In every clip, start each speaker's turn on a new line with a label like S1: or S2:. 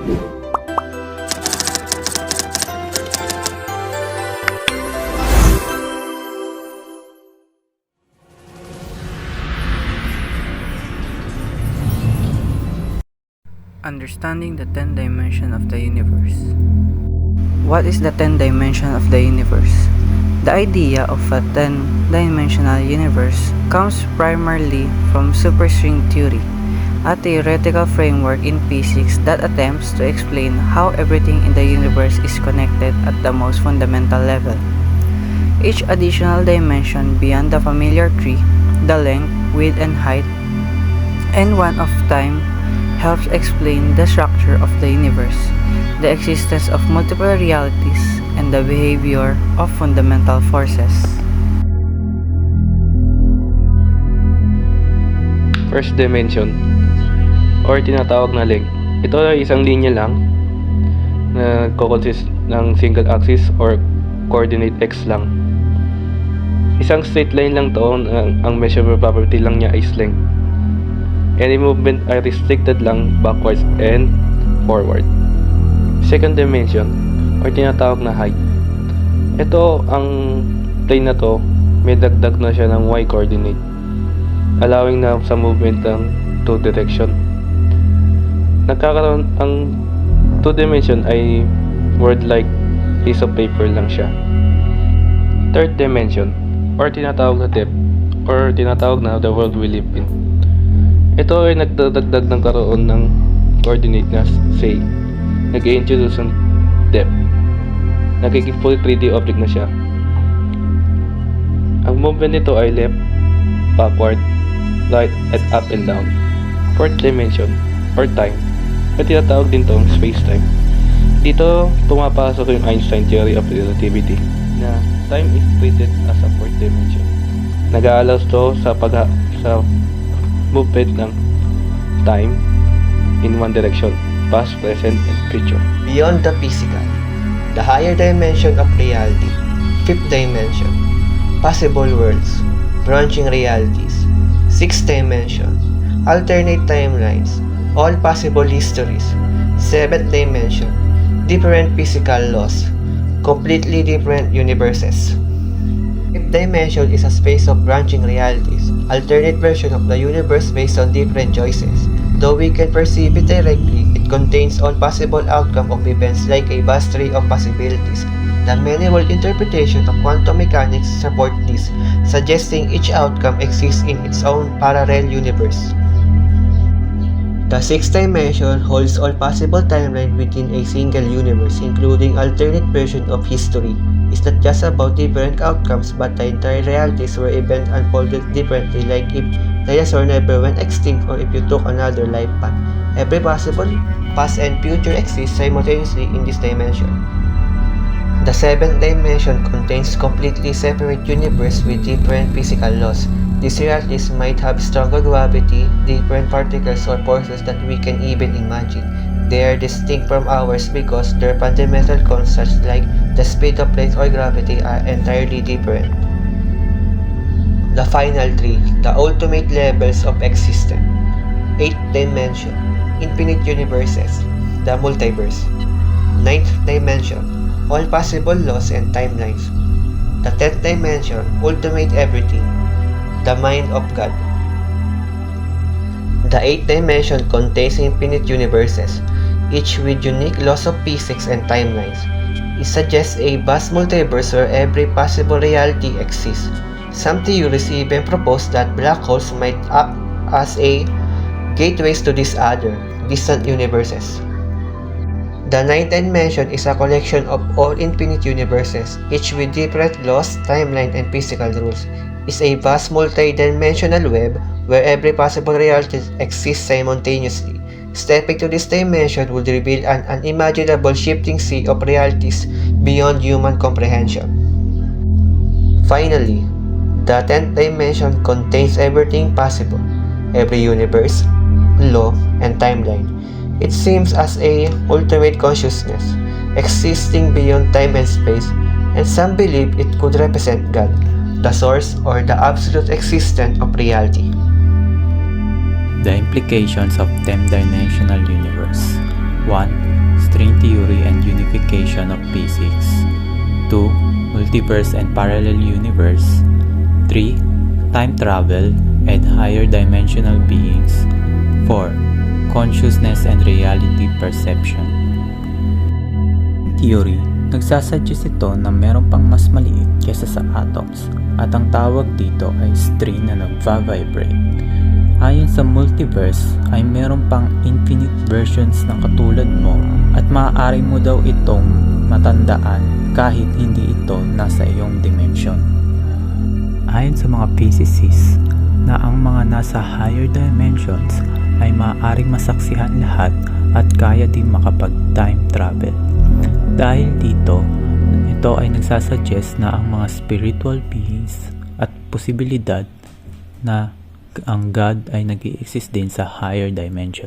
S1: Understanding the 10 dimension of the universe. What is the 10 dimension of the universe? The idea of a 10-dimensional universe comes primarily from superstring theory, a theoretical framework in physics that attempts to explain how everything in the universe is connected at the most fundamental level. Each additional dimension beyond the familiar three, the length, width, and height, and one of time, helps explain the structure of the universe, the existence of multiple realities, and the behavior of fundamental forces.
S2: First dimension, or tinatawag na length. Ito ay isang linya lang na nagko-consist ng single axis or coordinate x lang. Isang straight line lang to, ang measurable property lang niya is length. Any movement ay restricted lang backwards and forward. Second dimension, or tinatawag na height. Ito, ang plane na to, may dagdag na siya ng y coordinate, allowing na sa movement ng two direction. Nagkakaroon ang two dimension ay word like piece of paper lang siya. Third dimension, or tinatawag na depth, or tinatawag na the world we live in. Ito ay nagdadagdag ng karoon ng coordinate na say, nag-introduce ng depth. Nagiging full 3D object na siya. Ang movement nito ay left, backward, right, and up and down. Fourth dimension, or time, ay tinatawag din itong space-time. Dito, pumapasok yung Einstein theory of relativity na time is treated as a fourth dimension. Nag-aalaw ito sa movement ng time in one direction, past, present, and future.
S3: Beyond the physical, the higher dimension of reality, fifth dimension, possible worlds, branching realities, sixth dimension, alternate timelines, all possible histories, seventh dimension, different physical laws, completely different universes. Fifth dimension is a space of branching realities, alternate version of the universe based on different choices. Though we can perceive it directly, it contains all possible outcome of events like a vast array of possibilities. The many-world interpretation of quantum mechanics support this, suggesting each outcome exists in its own parallel universe. The sixth dimension holds all possible timelines within a single universe, including alternate version of history. It's not just about different outcomes, but the entire realities where events unfolded differently, like if dinosaurs never went extinct or if you took another life path. Every possible past and future exists simultaneously in this dimension. The seventh dimension contains completely separate universe with different physical laws. These realities might have stronger gravity, different particles or forces that we can even imagine. They are distinct from ours because their fundamental concepts like the speed of light or gravity are entirely different. The final three, the ultimate levels of existence. Eighth dimension, infinite universes, the multiverse. Ninth dimension, all possible laws and timelines. The 10th dimension, ultimate everything, the mind of God. The 8th dimension contains infinite universes, each with unique laws of physics and timelines. It suggests a vast multiverse where every possible reality exists. Some theories even propose that black holes might act as a gateways to these other, distant universes. The 9th dimension is a collection of all infinite universes, each with different laws, timeline, and physical rules. It's a vast multi-dimensional web where every possible reality exists simultaneously. Stepping to this dimension would reveal an unimaginable shifting sea of realities beyond human comprehension. Finally, the 10th dimension contains everything possible, every universe, law, and timeline. It seems as a ultimate consciousness, existing beyond time and space, and some believe it could represent God, the source or the absolute existence of reality.
S4: The implications of 10-dimensional universe. 1. string theory and unification of physics. 2. Multiverse and parallel universe. 3. Time travel and higher dimensional beings. 4. Consciousness and reality perception. Theory, nagsasuggest ito na meron pang mas maliit kaysa sa atoms at ang tawag dito ay string na nagva-vibrate. Ayon sa multiverse ay meron pang infinite versions ng katulad mo at maaari mo daw itong matandaan kahit hindi ito nasa iyong dimension. Ayon sa mga physicists na ang mga nasa higher dimensions ay maaaring masaksihan lahat at kaya din makapag-time travel. Dahil dito, ito ay nagsasuggest na ang mga spiritual beings at posibilidad na ang God ay nag-i-exist din sa higher dimension.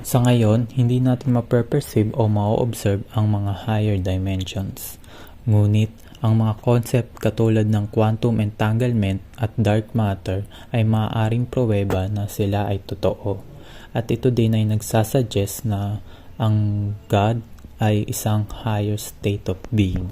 S4: Sa ngayon, hindi natin ma-perceive o ma-observe ang mga higher dimensions. Ngunit, ang mga concept katulad ng quantum entanglement at dark matter ay maaaring pruweba na sila ay totoo. At ito din ay nagsasuggest na ang God ay isang higher state of being.